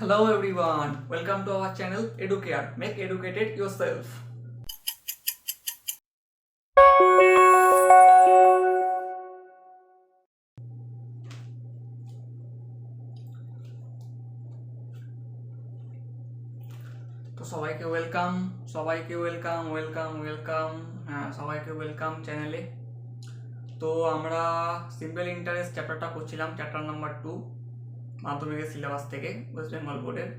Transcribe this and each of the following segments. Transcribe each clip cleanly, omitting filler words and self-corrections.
Hello everyone, welcome to our channel Educare. Make educated yourself. তো সবাইকে welcome সবাইকে welcome চ্যানেলে। তো আমরা সিম্পল ইন্টারেস্ট চ্যাপ্টারটা করছিলাম, চ্যাপ্টার নাম্বার 2 মাধ্যমিকের সিলেবাস থেকে, ওয়েস্ট বেঙ্গল বোর্ডের।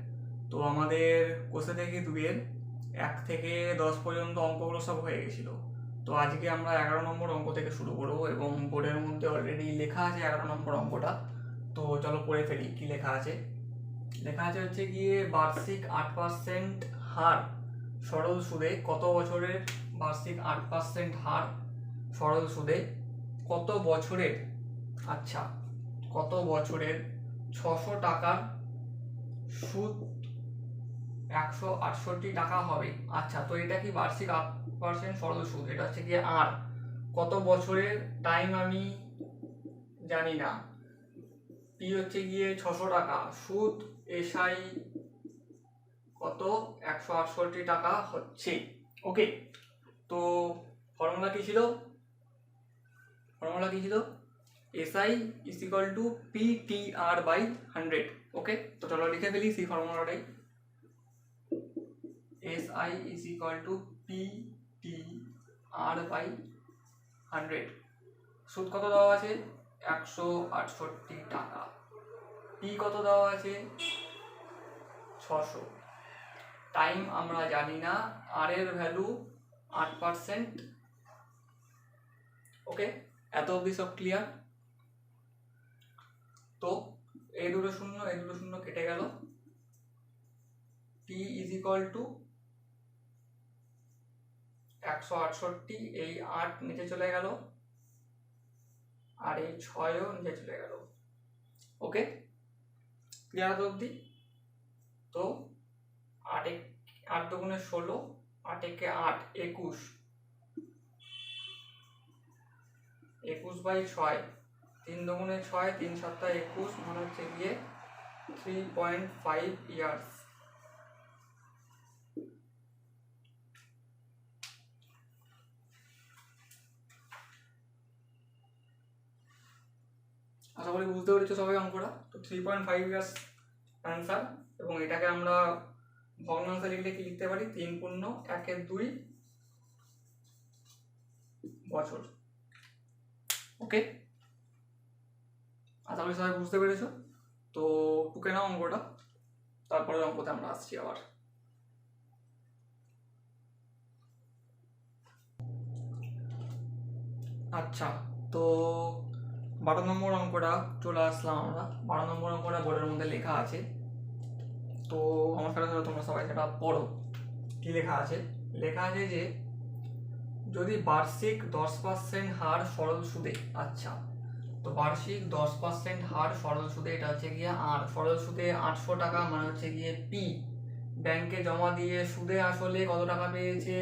তো আমাদের কোষে থেকে 2-এর 1 থেকে 10 পর্যন্ত অঙ্কগুলো সব হয়ে গেছিলো। তো আজকে আমরা 11 নম্বর অঙ্ক থেকে শুরু করবো এবং বোর্ডের মধ্যে অলরেডি লেখা আছে 11 নম্বর অঙ্কটা। তো চলো পড়ে ফেলি কি লেখা আছে। লেখা আছে হচ্ছে গিয়ে বার্ষিক 8% হার সরল সুদে কত বছরের, বার্ষিক 8% হার সরল সুদে কত বছরের, আচ্ছা কত বছরের 600 টাকার সুদ 168 টাকা হবে। আচ্ছা, তো এটা কি বার্ষিক 8% সরল সুদ, এটা হচ্ছে গিয়ে আর কত বছরের টাইম আমি জানি না। পি হচ্ছে গিয়ে 600 টাকা, সুদ এসআই কত 168 টাকা হচ্ছে। ওকে, তো ফর্মুলা কি ছিল, SI is equal to PTR by 100। Okay, তো চলো লিখে ফেলি সেই ফর্মুলাটাই। SI is equal to PTR by 100। সুদ কত দেওয়া আছে 168 টাকা, পি কত দেওয়া আছে 600, টাইম আমরা জানি না, আর এর ভ্যালু 8%। ওকে, এত অবধি সব ক্লিয়ার। তো এই দুটো শূন্য কেটে গেল, পি ইজ ইকুয়াল টু 168, এই 8 নিচে চলে গেল আর এই 6ও নিচে চলে গেল। ওকে, ক্লিয়ার এত অবধি। তো 8 দুগুণে 16, 8 একে 8, 21, 21 বাই 6, 3 দুগুণে 6, 3 7 21, মানে হচ্ছে গিয়ে 3.5 ইয়ার্স। আশা করি বুঝতে পেরেছো সবাই অঙ্কটা। তো 3.5 ইয়ার্স অ্যান্সার, এবং এটাকে আমরা ভগ্নাংশে লিখলে কি লিখতে পারি, 3 পূর্ণ 1 2 বছর। ওকে, আশা করি সবাই বুঝতে পেরেছো। তো টুকে নাও অঙ্কটা, তারপরে অঙ্কতে আমরা আসছি আবার। আচ্ছা, তো 12 নম্বর অঙ্কটা চলে আসলাম আমরা। 12 নম্বর অঙ্কটা বোর্ডের মধ্যে লেখা আছে, তো আমার সাথে সাথে তোমরা সবাই সেটা পড়ো। কি লেখা আছে, লেখা আছে যে যদি বার্ষিক 10% হার সরল সুদে, আচ্ছা তো বার্ষিক 10% হার সরল সুদে, এটা হচ্ছে গিয়ে আর সরল সুদে 800 টাকা, মানে হচ্ছে গিয়ে পি ব্যাংকে জমা দিয়ে সুদে আসলে কত টাকা পেয়েছে,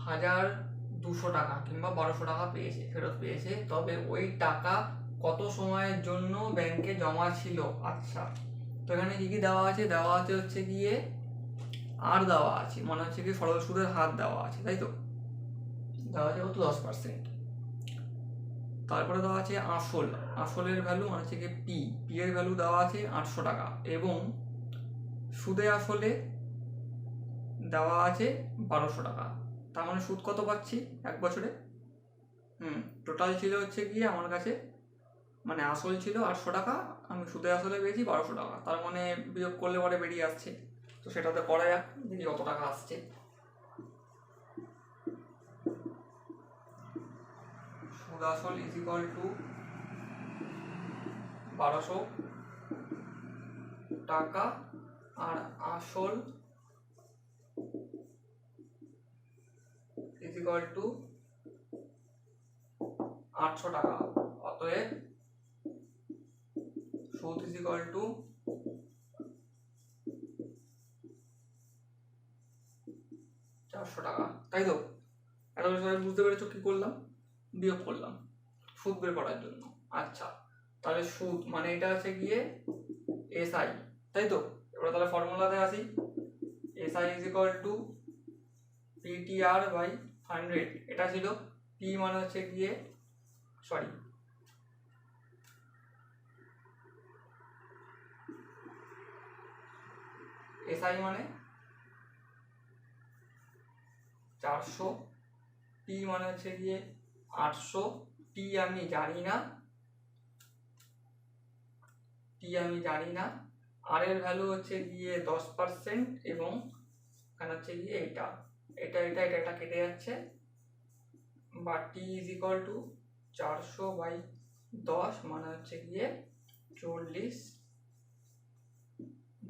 1200 টাকা কিংবা 1200 টাকা পেয়েছে, ফেরত পেয়েছে। তবে ওই টাকা কত সময়ের জন্য ব্যাংকে জমা ছিল। আচ্ছা, তো এখানে কি কি দেওয়া আছে, হচ্ছে গিয়ে আর দেওয়া আছে, মানে হচ্ছে কি সরল সুদের হার দেওয়া আছে, তাই তো দেওয়া আছে কত 10%। তারপরে দেওয়া আছে আসলের ভ্যালু, মানে হচ্ছে কি পি এর ভ্যালু দেওয়া আছে 800 টাকা, এবং সুদে আসলে দেওয়া আছে 1200 টাকা। তার মানে সুদ কত পাচ্ছি এক বছরে, টোটাল ছিল হচ্ছে গিয়ে আমার কাছে, মানে আসল ছিল 800 টাকা, আমি সুদে আসলে পেয়েছি 1200 টাকা, তার মানে বিয়োগ করলে পরে বেরিয়ে আসছে। তো সেটাতে করা যাক, দেখি কত টাকা আসছে। সুদ আসল ইজ ইকুয়াল টু 1200 টাকা, আর আসল ইজ ইকুয়াল টু 800 টাকা। অতএব সুদ ইজ ইকুয়াল টু 400 টাকা, তাই তো? এটা সবাই বুঝতে পেরেছো কি করলাম, বিয়োগ করলাম সুদ বের করার জন্য। আচ্ছা, তাহলে সুদ মানে এটা হচ্ছে গিয়ে এসআই, তাই তো। এবার তাহলে ফর্মুলাতে আসি, SI is equal to PTR by 100। এটা ছিল P মানে হচ্ছে গিয়ে SI মানে 400, P মানে হচ্ছে গিয়ে 800, T আমি জানি না, আর এর ভ্যালু হচ্ছে গিয়ে 10% এবং এখানে হচ্ছে গিয়ে এটা কেটে যাচ্ছে, বা T ইজ ইকুয়াল টু 400/10 মানে হচ্ছে গিয়ে 40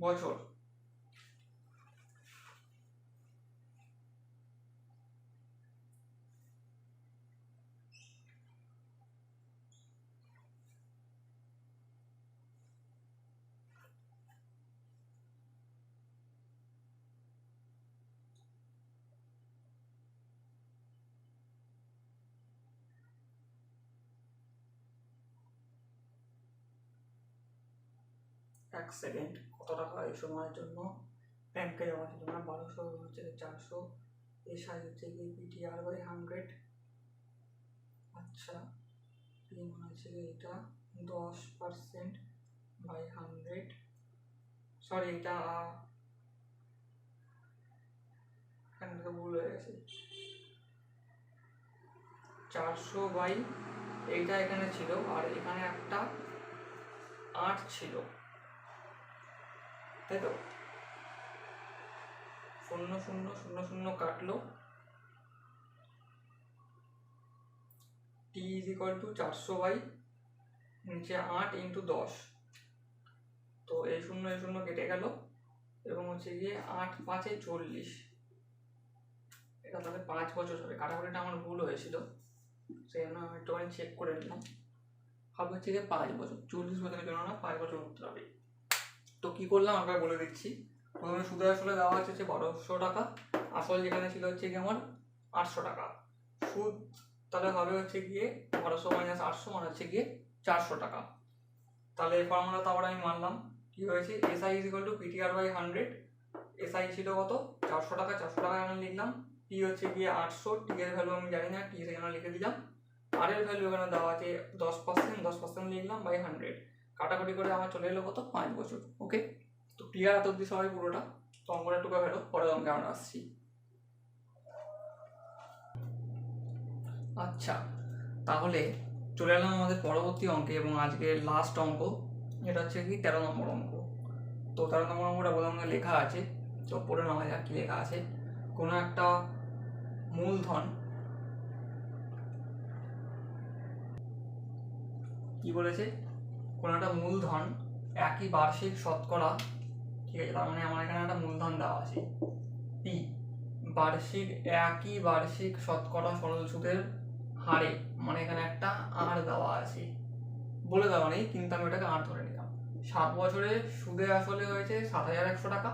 বছর। এক সেকেন্ড, কত টাকা এই সময়ের জন্য ব্যাংকে জমা ছিল না? 1200 হচ্ছে 400, এই সাইজ হচ্ছে গিয়ে PTR বাই 100। আচ্ছা, P মানে হচ্ছে এটা 10% বাই 100, সরি এটা এখানে তো ভুল হয়ে গেছে, 400 বাই এইটা এখানে ছিল, আর এখানে একটা 8 ছিল, তাই তো। 0 0 0 0 কাটলো, T is equal to 400 by নিচে 8 ইন্টু 10, তো এই 0 কেটে গেল এবং হচ্ছে গিয়ে 8 5 40। এটা তাহলে 5 বছর হবে। কাটাকুটিটা আমার ভুল হয়েছিল, সেই জন্য আমি একটুখানি চেক করে নিলাম। হবে হচ্ছে গিয়ে 5 বছর, 40 বছরের জন্য না, 5 বছর উঠতে হবে। তো কি করলাম আমরা বলে দিচ্ছি। প্রথমে সুদে আসলে দেওয়া হচ্ছে 1200 টাকা, আসল যেখানে ছিল হচ্ছে গিয়ে আমার 800 টাকা। সুদ তাহলে হবে হচ্ছে গিয়ে 1200 মাইনাস 800 মানে হচ্ছে গিয়ে 400 টাকা। তাহলে এই ফর্মুলাটা আবার আমি মানলাম, কি হয়েছে, SI is equal to PTR by 100। SI ছিল কত, 400 টাকা, 400 টাকা আমি লিখলাম। P হচ্ছে গিয়ে 800, T এর ভ্যালু আমি জানি না, T সেখানে লিখে দিলাম। আর এর ভ্যালু এখানে দেওয়া আছে 10% লিখলাম বাই 100, কাটাকুটি করে আমার চলে এলো কত, 5 বছর। ওকে, তো ক্লিয়ার এত অব্দি সবাই পুরোটা? তো অঙ্কটা একটু ভেলো, পরের অঙ্কে আমরা আসছি। আচ্ছা, তাহলে চলে এলাম আমাদের পরবর্তী অঙ্কে, এবং আজকে লাস্ট অঙ্ক, এটা হচ্ছে কি 13 নম্বর অঙ্ক। তো 13 নম্বর অঙ্কটা প্রথমে লেখা আছে, তো পড়ে নেওয়া যাক কি লেখা আছে। কোনো একটা মূলধন, কি বলেছে, কোনো একটা মূলধন একই বার্ষিক শতকরা, ঠিক আছে, তার মানে আমার এখানে একটা মূলধন দেওয়া আছে P, একই বার্ষিক শতকরা সরল সুদের হারে, মানে এখানে একটা আর দেওয়া আছে, বলে দেওয়া নেই কিন্তু আমি ওটাকে আর ধরে নিলাম। 7 বছরে সুদে আসলে হয়েছে 7100 টাকা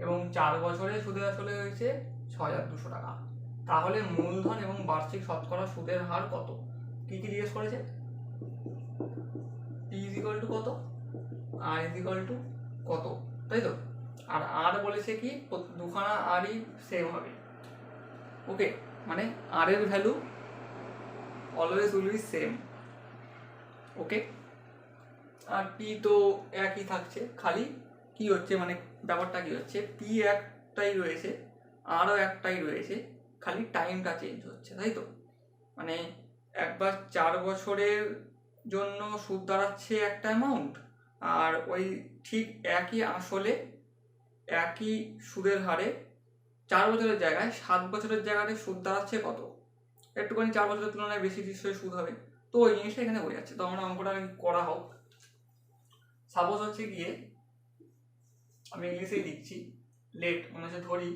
এবং 4 বছরে সুদে আসলে হয়েছে 6200 টাকা। তাহলে মূলধন এবং বার্ষিক শতকরা সুদের হার কত? কি কি জিজ্ঞেস করেছে? P ইজ ইকুয়াল টু কত, আর ইজ ইকুয়াল টু কত, তাই তো। আর আর বলেছে কি দুখানা আরই সেম হবে। ওকে, মানে আর এর value always will be same. Okay, আর P তো একই থাকছে, খালি কি হচ্ছে, মানে ব্যাপারটা কি হচ্ছে, P একটাই রয়েছে, আরও একটাই রয়েছে, খালি টাইমটা চেঞ্জ হচ্ছে, তাই তো। মানে একবার 4 বছরের জন্য সুদ দাঁড়াচ্ছে একটা অ্যামাউন্ট, আর ওই ঠিক একই আসলে একই সুদের হারে 4 বছরের জায়গায় 7 বছরের জায়গাতে সুদ দাঁড়াচ্ছে কত, একটুখানি 4 বছরের তুলনায় বেশি নিশ্চয়ই সুদ হবে। তো ওই জিনিসটা এখানে বোঝাচ্ছে। তো আমরা অঙ্কটা করা হোক। সাপোজ হচ্ছে গিয়ে আমি ইংলিশেই লিখছি, লেট মানে হচ্ছে ধরি,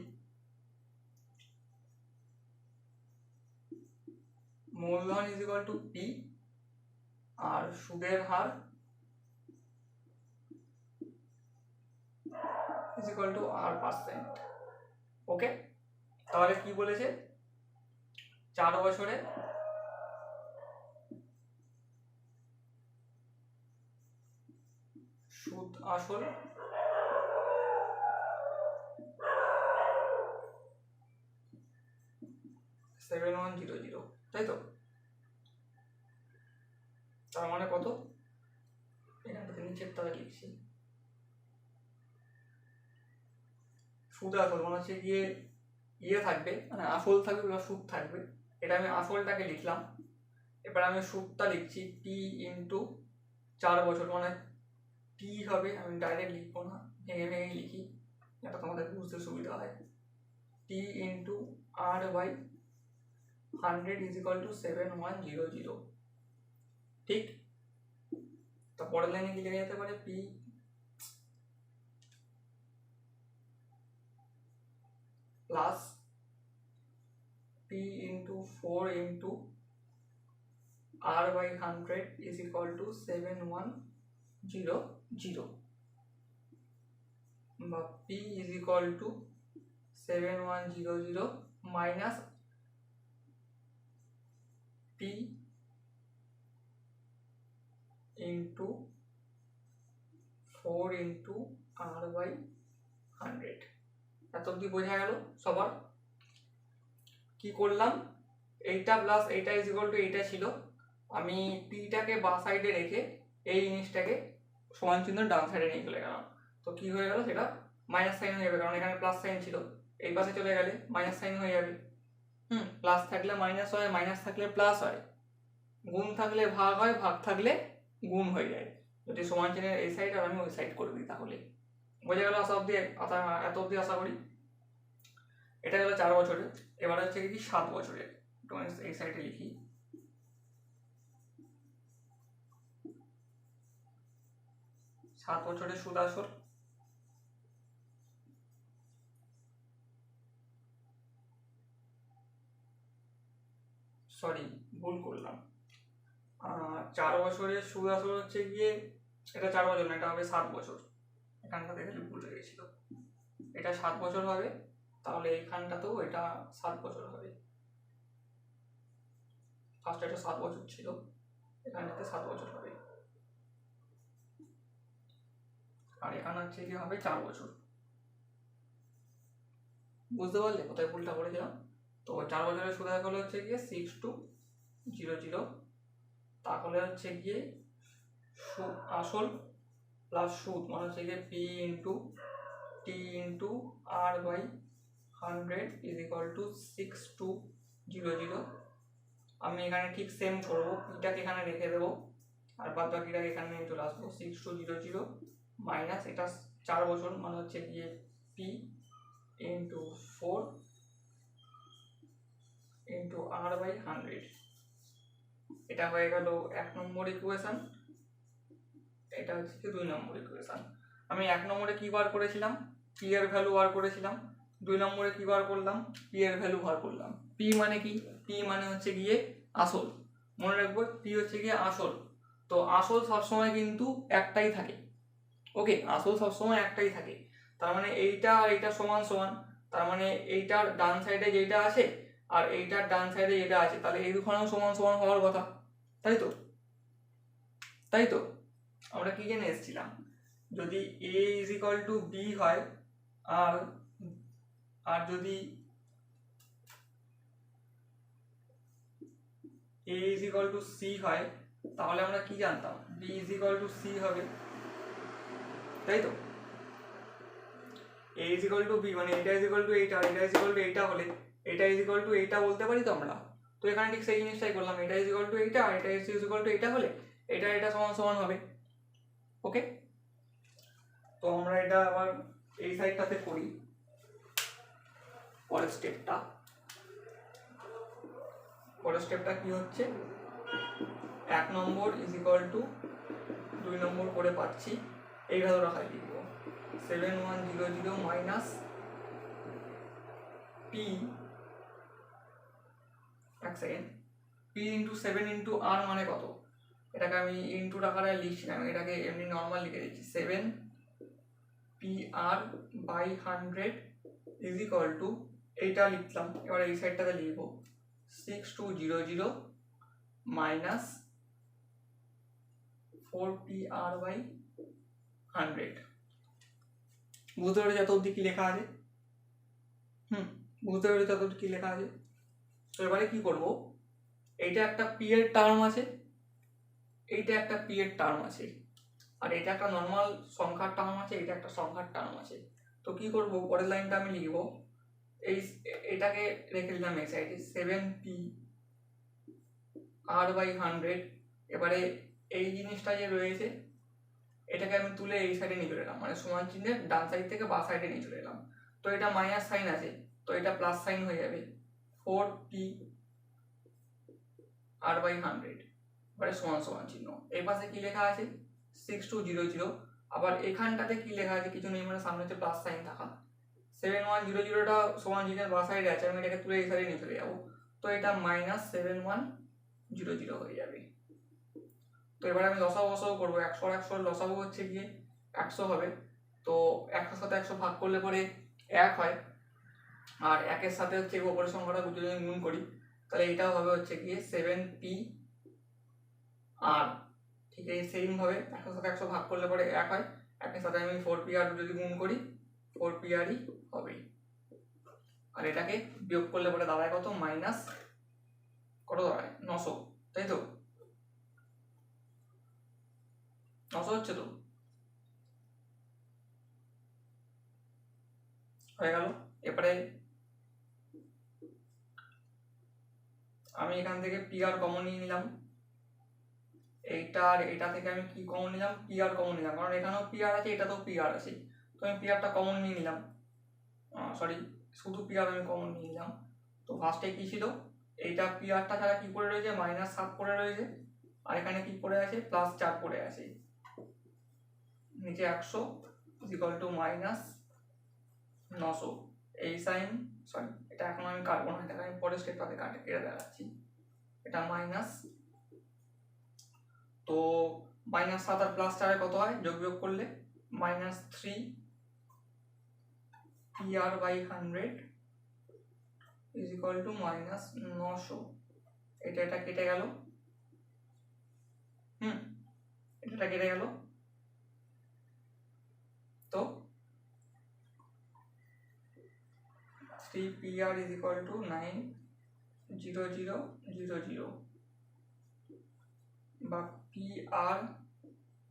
মূলধন ইজ ইকুয়াল টু P আর সুদের her is equal two R%। ওকে, তাহলে কি বলেছে, 4 বছরে সুদ আসল 7100, তাই তো? তার মানে কত, এখানটাতে নিচের তারা লিখছি, সুদ আসল মানে হচ্ছে গিয়ে ইয়ে থাকবে, মানে আসল থাকবে বা সুদ থাকবে। এটা আমি আসলটাকে লিখলাম, এবার আমি সুদটা লিখছি টি ইন্টু 4 বছর, মানে টি হবে, আমি ডাইরেক্ট লিখবো না, ভেঙে ভেঙে লিখি, এটা তোমাদের বুঝতে সুবিধা হয়। T into R by 100 is equal to 7100, ঠিক? তো পরের লাইনে কি লেখা যেতে পারে, P plus P into 4 into R by 100 is equal to 7100, বা P is equal to 7100 minus P into 4 into R by 100। এত অব্দি বোঝা গেল সবার? কি করলাম, এইটা প্লাস এইটা ইজ ইকুয়াল টু এইটা ছিল, আমি পিটাকে বা সাইডে রেখে এই জিনিসটাকে সমান চিহ্ন ডান সাইডে নিয়ে চলে গেলাম। তো কি হয়ে গেল, সেটা মাইনাস সাইন হয়ে যাবে, কারণ এখানে প্লাস সাইন ছিল, এই পাশে চলে গেলে মাইনাস সাইন হয়ে যাবে। প্লাস থাকলে মাইনাস হয়, মাইনাস থাকলে প্লাস হয়, গুণ থাকলে ভাগ হয়, ভাগ থাকলে গুণ হয়ে যায়। যদি সমান চিহ্নের এই সাইড আর আমি ওই সাইড করে দিই, তাহলে বোঝা গেল আশা অব্দি, এত অব্দি আশা করি। এটা গেল 4 বছরের। এবার হচ্ছে কি 7 বছরের, এই সাইডে লিখি, সাত বছরের সুদ আসল, সরি ভুল করলাম, 4 বছরের সুদ আসল হচ্ছে গিয়ে, এটা 4 বছর না, এটা হবে 7 বছর, এখানটা দেখে ভুল হয়ে গেছিল, এটা 7 বছর হবে, তাহলে এইখানটাতেও এটা 7 বছর হবে। ফার্স্ট এটা 7 বছর ছিল, এখানটাতে 7 বছর হবে, আর এখানে হচ্ছে কি হবে 4 বছর। বুঝতে পারলে কোথায় ভুলটা করেছিলাম? তো 4 বছরের সুদ আসল হচ্ছে গিয়ে 6200, তাহলে হচ্ছে গিয়ে আসল প্লাস সুদ মানে হচ্ছে গিয়ে P into T into R by 100 is equal to 6200। আমি এখানে ঠিক সেম করবো, পিটাকে এখানে রেখে দেবো আর বাদ বাকিটাকে এখানে নিয়ে চলে আসবো, 6200 মাইনাস এটা 4 বছর মানে হচ্ছে গিয়ে P into 4 into R by 100। এটা হয়ে গেল 1 নম্বর ইকুয়েশন, এটা হচ্ছে কি 2 নম্বর ইকুয়েশন। আমি 1 নম্বরে কি বার করেছিলাম, পি এর ভ্যালু বার করেছিলাম, 2 নম্বরে কি বার করলাম, পি এর ভ্যালু বার করলাম। পি মানে কি, পি মানে হচ্ছে গিয়ে আসল, মনে রাখবো পি হচ্ছে গিয়ে আসল। তো আসল সবসময় কিন্তু একটাই থাকে, ওকে, আসল সবসময় একটাই থাকে, তার মানে এইটা আর এইটা সমান সমান, তার মানে এইটার ডান সাইডে যেটা আছে আর এইটার ডান সাইডে যেটা আছে, তাহলে এই দুখানেও সমান সমান হওয়ার কথা, তাই তো? তাই তো আমরা কি জেনে এসেছিলাম, যদি a is equal two b হয় আর যদি a is equal two c হয়, তাহলে আমরা কি জানতাম, b is equal two c হবে, তাই তো? a is equal two b মানে এটা ইজ ইকুয়াল টু এইটা, এটা ইজ ইকুয়াল টু এইটা হলে এটা ইজ ইকুয়াল টু এইটা বলতে পারি তো আমরা। তো এখানে ঠিক সেই জিনিসটাই করলাম, এটা ইজ ইকুয়াল টু এইটা আর এটা ইজ ইকুয়াল টু এইটা হলে এটা এটা সমান সমান হবে, ওকে। তো আমরা এটা আবার এই সাইডটাতে করি, পরের স্টেপটা কি হচ্ছে, 1 নম্বর ইজ ইকুয়াল টু 2 নম্বর করে পাচ্ছি, এই ভ্যালুটা খাই লিখব, 7100 মাইনাস পি, এক সেকেন্ড, পি ইন্টু 7 ইন্টু আর মানে কত, এটাকে আমি ইন্টু টাকাটা লিখছি না, আমি এটাকে এমনি নর্মাল লিখে দিচ্ছি, 7 P R by 100 is equal to, এইটা লিখলাম, এবার এই সাইডটাতে লিখবো 6200 মাইনাস 4pr বাই 100। বুঝতে পেরেছো এত অবধি কি লেখা আছে? বুঝতে পেরেছো এত অবধি কি লেখা আছে? তো এবারে কি করব, এইটা একটা পি এর টার্ম আছে, এইটা একটা পি এর টার্ম আছে, আর এটা একটা নর্মাল সংখ্যার টার্ম আছে, এটা একটা সংখ্যার টার্ম আছে। তো কি করব, পরের লাইনটা আমি লিখব, এটাকে রেখে দিলাম এই সাইডে 7p r/100। এবারে এই জিনিসটা যে রয়েছে এটাকে আমি তুলে এই সাইডে নিয়ে চলে এলাম, মানে সমান চিহ্নের ডান সাইড থেকে বা সাইডে নিয়ে চলে এলাম। তো এটা মাইনাস সাইন আছে, তো এটা প্লাস সাইন হয়ে যাবে 4p r/100। এবারে সমান সমান চিহ্ন, এই পাশে কি লেখা আছে 6200, আবার এখানটাতে কি লেখা আছে কিছু নেই, মানে সামনে হচ্ছে প্লাস সাইন থাকা 7100টা সমান চিহ্নের বা সাইডে আছে, আমি এটাকে তুলে এই সাইডে নিয়ে চলে যাবো। তো এটা -7100 হয়ে যাবে। তো এবার আমি লসাগু বসাগু করবো, 100 আর 100 লসাগু হচ্ছে গিয়ে 100 হবে। তো 100 সাথে 100 ভাগ করলে পরে 1 হয়, আর 1-এর সাথে হচ্ছে উপরের সংখ্যাটা যদি গুণ করি তাহলে এটাও হবে হচ্ছে গিয়ে 7p আর, ঠিক আছে সেম ভাবে 100 সাথে 100 ভাগ করলে পরে 1 হয়, 1-এর সাথে আমি 4p আর যদি গুণ করি 4p আরই হবে। আর এটাকে বিয়োগ করলে পরে দাঁড়ায় কত, মাইনাস কত দাঁড়ায় 900, তাই তো 900 হচ্ছে তো, হয়ে গেল। এবারে আমি এখান থেকে পি আর কমন নিয়ে নিলাম, এইটা আর এটা থেকে আমি কি কমন নিলাম, পি আর কমন নিলাম, কারণ এখানেও পি আর আছে এটাতেও পি আর আছে, তো আমি পি আরটা কমন নিয়ে নিলাম, সরি শুধু পি আর আমি কমন নিয়ে নিলাম। তো ফার্স্টে কি ছিল, এইটা পি আরটা ছাড়া কি পড়ে রয়েছে, -7 পড়ে রয়েছে, আর এখানে কি পড়ে আছে, +4 পড়ে আছে, নিচে 100 = -900। এই সাইন, সরি এটা এখন আমি কাটবো না, এটা আমি পরের স্টেপটাতে কেটে দেখাচ্ছি। এটা মাইনাস, তো -7 আর +4 কত হয়, যোগ বিয়োগ করলে -3 PR/100 = -900। এটা কেটে গেল, এটা কেটে গেল, তো 3PR = 90000 বা PR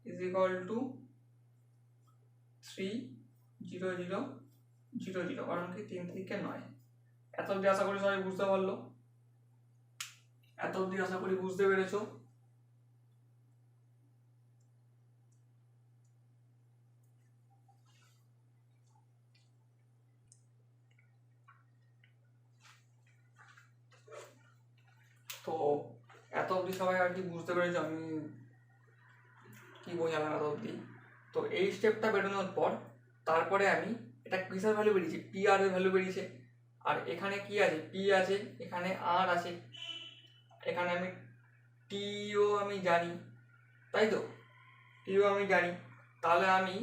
= 30000, কারণ কি 3 থেকে 9। এত অবধি আশা করি সবাই বুঝতে পারলো, এত অবধি আশা করি বুঝতে পেরেছো। তো এত অবধি সবাই আর কি বুঝতে পেরেছো আমি কি বোঝালাম এত অবধি। তো এই স্টেপটা বেরোনোর পর তারপরে আমি এটা কিসের ভ্যালু বেরিয়েছে, পি আর এর ভ্যালু বেরিয়েছে, আর এখানে কি আছে, পি আছে, এখানে আর আছে, এখানে আমি টিও আমি জানি, তাই তো টিও আমি জানি, তাহলে আমি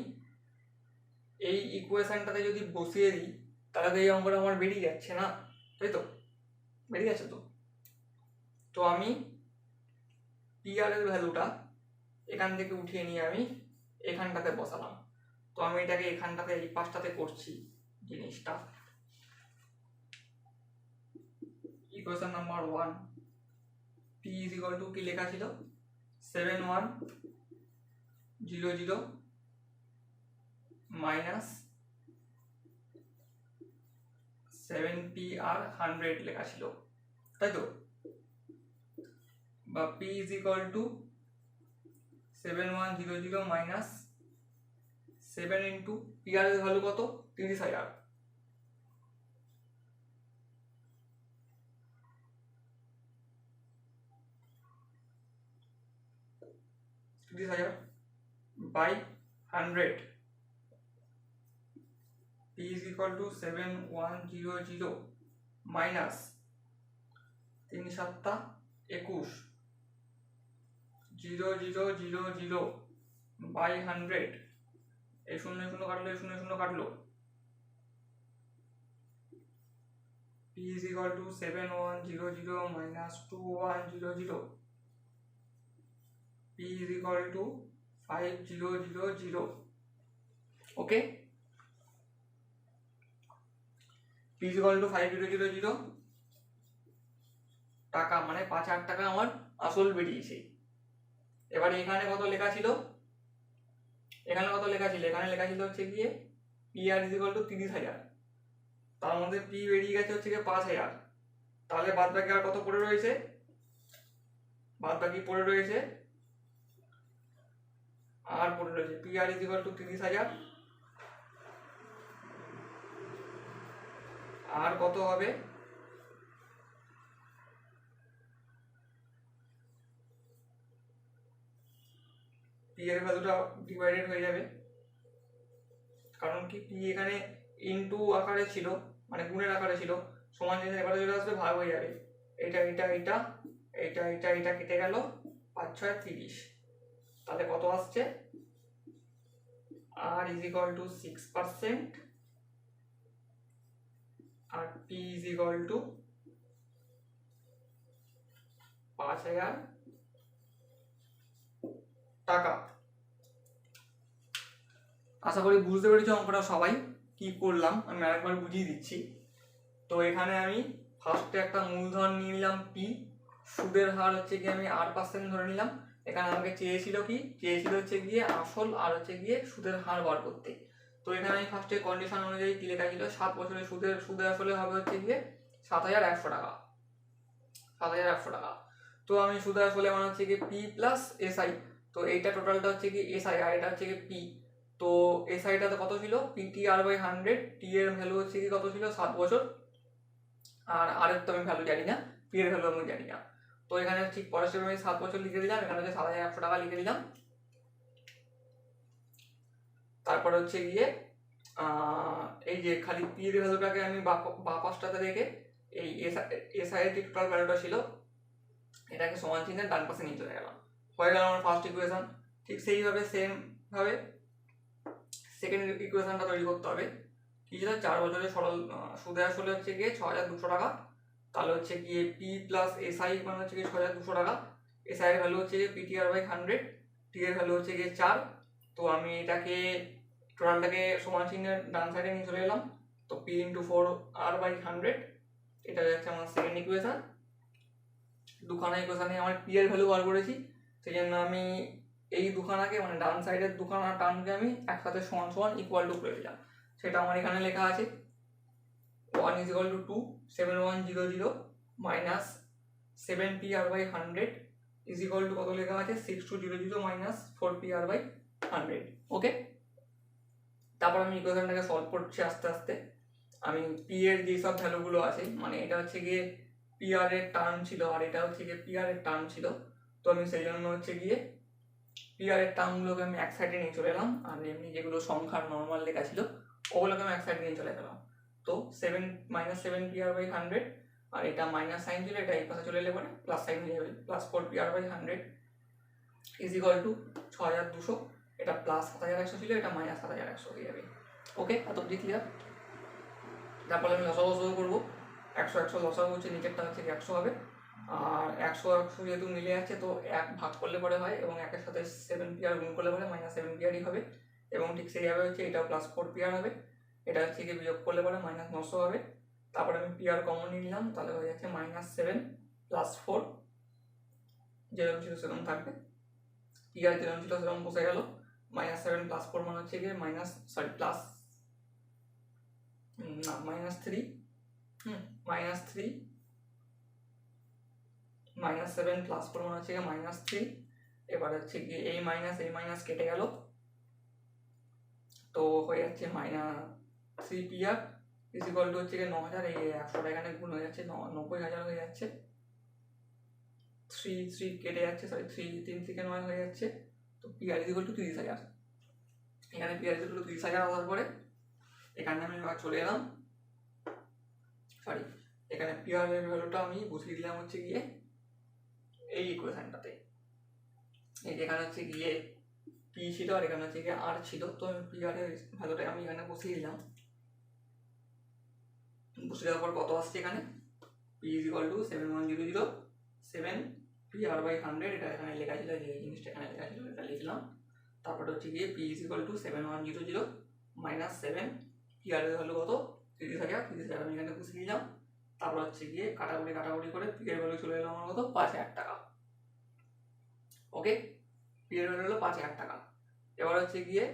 এই ইকুয়েশনটাতে যদি বসিয়ে দিই তাহলে তো এই অঙ্কটা আমার বেরিয়ে যাচ্ছে না, তাই তো বেরিয়ে যাচ্ছে তো। তো আমি পি আর এর ভ্যালুটা এখান থেকে উঠিয়ে নিয়ে আমি এখানটাতে বসালাম। তো আমি এটাকে এখানটাতে এই পাশটাতে করছি জিনিসটা। ইকুয়েশন নাম্বার 1, p = কি লেখা ছিল, 7100 মাইনাস 7PR100 লেখা ছিল, তাই তো, বা p = 7100 মাইনাস 7 ইন্টু PR এর ভ্যালু কত, 30000, বাই 100, p = 7100 মাইনাস 3 × 7 = 21 0000 বাই 100, এই 0 0 কাটলো, এই 0 0 কাটলো, p = 7100 মাইনাস 2100, p = 5000, ওকে, p = 5000, টাকা, মানে 5,000 টাকা আমার আসল বেরিয়েছে। এবার এখানে কত লেখা ছিল, এখানে লেখা ছিল হচ্ছে গিয়ে PR ইজ ইকুয়াল টু 30,000, তার মধ্যে পি বেরিয়ে গেছে হচ্ছে গিয়ে 5,000। তাহলে বাদ বাকি আর কত পড়ে রয়েছে, PR ইজ ইকুয়াল টু 30,000, আর কত হবে, পি এর ভ্যালুটা ডিভাইডেড হয়ে যাবে, কারণ কি পি এখানে ইনটু আকারে ছিল, মানে গুণের আকারে ছিল, সমান জিনিস এবারে চলে আসবে ভাগ হয়ে যাবে, এটা কেটে গেল, 5 6 30, তাহলে কত আসছে, R ইজ ইকুয়াল টু 6% আর P ইজ ইকুয়াল টু 5,000 টাকা। আশা করি বুঝতে পেরেছো অঙ্কটা সবাই। কি করলাম আমি আরেকবার বুঝিয়ে দিচ্ছি। তো এখানে আমি ফার্স্টে একটা মূলধন নিয়ে নিলাম P, সুদের হার হচ্ছে গিয়ে আমি 8% ধরে নিলাম। এখানে আমাকে চেয়েছিল হচ্ছে গিয়ে আসল আর হচ্ছে গিয়ে সুদের হার বার করতে। তো এখানে আমি ফার্স্টে কন্ডিশন অনুযায়ী কি লেখা ছিল, 7 বছরের সুদের আসলে হবে হচ্ছে গিয়ে 7,100 টাকা, 7,100 টাকা। তো আমি সুদের আসলে মানে হচ্ছে গিয়ে P প্লাস SI, তো এইটা টোটালটা হচ্ছে কি SI আর এটা হচ্ছে কি P। তো SIটাতে কত ছিল, PTR/100, T এর ভ্যালু হচ্ছে কি কত ছিল 7 বছর, আর এর তো আমি ভ্যালু জানি না, P এর ভ্যালু আমি জানি না। তো এখানে ঠিক পরের স্টেপে আমি 7 বছর লিখে দিলাম, এখানে হচ্ছে 7,100 টাকা লিখে দিলাম। তারপর হচ্ছে গিয়ে এই যে খালি P এর ভ্যালুটাকে আমি বা পাশটাতে রেখে এই SI এর যে টোটাল ভ্যালুটা ছিল এটাকে সমান চিহ্নের ডান পাশে নিয়ে চলে গেলাম, হয়ে গেল আমার ফার্স্ট ইকুয়েশন। ঠিক সেইভাবে সেম ভাবে সেকেন্ড ইকুয়েশনটা তৈরি করতে হবে। কি ছিল, 4 বছরের সরল সুদে আসলে হচ্ছে গিয়ে 6,200 টাকা, তাহলে হচ্ছে গিয়ে P প্লাস SI মানে হচ্ছে গিয়ে 6,200 টাকা, SI এর ভ্যালু হচ্ছে গিয়ে PTR/100, T এর ভ্যালু হচ্ছে গিয়ে 4। তো আমি এটাকে টোটালটাকে সমান চিহ্নের ডান সাইডে নিয়ে চলে এলাম, তো P ইন্টু 4R/100, এটা হচ্ছে আমার সেকেন্ড ইকুয়েশন। দুখানা ইকুয়েশনে আমার P এর ভ্যালু বার করেছি, সেই জন্য আমি এই দুখানাকে মানে ডান সাইডের দুখানা টার্মকে আমি একসাথে সমান সমান ইকুয়াল টু করে দিলাম, সেটা আমার এখানে লেখা আছে 1 is equal two 2 7100 minus 7PR/100 is equal two কত লেখা আছে 6200 মাইনাস 4PR/100। ওকে, তারপর আমি ইকুয়েশনটাকে সলভ করছি আস্তে আস্তে। আমি P এর যেসব ভ্যালুগুলো আছে, মানে এটা হচ্ছে গিয়ে PR এর টার্ম ছিল আর এটা হচ্ছে গিয়ে PR এর টার্ম ছিল, তো আমি সেই জন্য হচ্ছে গিয়ে PR এর টার্মগুলোকে আমি এক সাইডে নিয়ে চলে এলাম, আর এমনি যেগুলো সংখ্যার নর্মাল লেখা ছিল ওগুলোকে আমি এক সাইডে নিয়ে চলে গেলাম। তো 7 মাইনাস 7PR/100, আর এটা মাইনাস সাইন ছিল, এটা এই পাশে চলে এলে পরে প্লাস সাইন হয়ে যাবে, plus 4PR/100 is equal two 6,200, এটা প্লাস 7,100 ছিল, এটা মাইনাস 7,100 হয়ে যাবে। ওকে, এত অবধি ক্লিয়ার। তারপরে আমি লসাগু করবো, 100 লসাগু হচ্ছে নিচেরটা হচ্ছে 100 হবে, আর 100 যেহেতু মিলে যাচ্ছে তো 1 ভাগ করলে পরে হয়, এবং 1-এর সাথে 7PR গুণ করলে পরে মাইনাস 7PRই হবে, এবং ঠিক সেইভাবে হচ্ছে এটাও প্লাস 4PR হবে, এটা হচ্ছে কি বিয়োগ করলে পরে মাইনাস 900 হবে। তারপরে আমি PR কমন নিয়ে নিলাম, তাহলে হয়ে যাচ্ছে মাইনাস 7 প্লাস 4, যেরকম ছিল সেরকম থাকবে, PR যেরকম ছিল সেরকম বসে গেল, মাইনাস 7 প্লাস 4 মানে হচ্ছে গিয়ে প্লাস না মাইনাস 3, মাইনাস 7 প্লাস 4 মানে হচ্ছে মাইনাস 3। এবার হচ্ছে গিয়ে এই মাইনাস কেটে গেল, তো হয়ে যাচ্ছে minus 3PR is equal two হচ্ছে 9,000, এই 100 এখানে গুণ হয়ে যাচ্ছে 90,000 হয়ে যাচ্ছে, 3 কেটে যাচ্ছে, 3 থেকে 9 হয়ে যাচ্ছে, তো PR ইজ ইকুয়াল টু 30,000। এখানে PR ইজ ইকুয়াল টু 30,000 আসার পরে এখানে আমি এবার চলে এলাম, এখানে PR এর ভ্যালুটা আমি বসিয়ে দিলাম হচ্ছে গিয়ে এই ইকুয়েশনটাতে, এই যেখানে হচ্ছে গিয়ে P ছিল আর এখানে হচ্ছে গিয়ে R ছিল, তো আমি PR এর ভ্যালুটা আমি এখানে বসিয়ে দিলাম, বসিয়ে দেওয়ার পর কত আসছে এখানে P is equal to 7100 7PR/100, এটা এখানে লেখা ছিল, যে জিনিসটা এখানে লেখা ছিল এটা লিখলাম। তারপরে হচ্ছে গিয়ে P is equal to 7100 minus 7, PR এর ভ্যালু কত 30,000, আমি এখানে বসিয়ে দিলাম, তারপর হচ্ছে গিয়ে কাটাকুটি করে পি এর ভ্যালু চলে এলো আমার কত 5,000 টাকা। ওকে, পি এর ভ্যালু হলো 5,000 টাকা। এবার হচ্ছে গিয়ে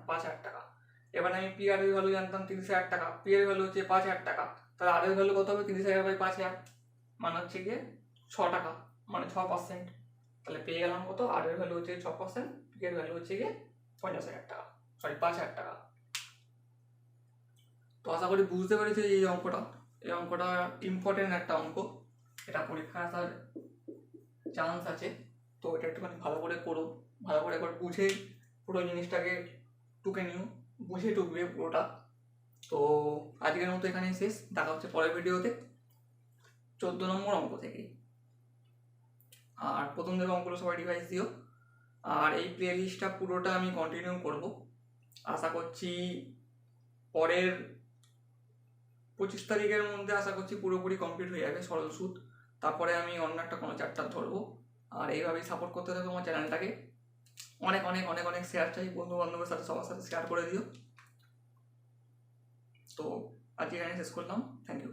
5,000 টাকা। এবার আমি পি আর এর ভ্যালু জানতাম 30,000 টাকা, পি এর ভ্যালু হচ্ছে 5,000 টাকা, তাহলে আর এর ভ্যালু কত হবে 30,000 বাই 5,000 মানে হচ্ছে গিয়ে 6 টাকা, মানে 6%। তাহলে পেয়ে গেলাম কত, আর এর ভ্যালু হচ্ছে 6%, পি এর ভ্যালু হচ্ছে গিয়ে 50,000 টাকা, সরি 5,000 টাকা। তো আশা করি বুঝতে পেরেছি এই অঙ্কটা ইম্পর্টেন্ট একটা অঙ্ক, এটা পরীক্ষা আসার চান্স আছে। তো এটা একটুখানি ভালো করে করো, ভালো করে একবার বুঝে পুরো জিনিসটাকে টুকে নিও, বুঝে টুকবে পুরোটা। তো আজকের মতো এখানেই শেষ, দেখা হচ্ছে পরের ভিডিওতে 14 নম্বর অঙ্ক থেকে। আর প্রথম থেকে অঙ্কগুলো সবাই ডিভাইস দিও। আর এই প্লে লিস্টটা পুরোটা আমি কন্টিনিউ করব, আশা করছি পরের 25 তারিখের মধ্যে আশা করছি পুরোপুরি কমপ্লিট হয়ে যাবে সরল সুদ। তারপরে আমি অন্য একটা কোনো চ্যাপ্টার ধরবো। আর এইভাবেই সাপোর্ট করতে থাকো আমার চ্যানেলটাকে। অনেক অনেক অনেক অনেক শেয়ার চাই, বন্ধু বান্ধবের সাথে সবার সাথে শেয়ার করে দিও। তো আজকে এখানে শেষ করলাম, থ্যাংক ইউ।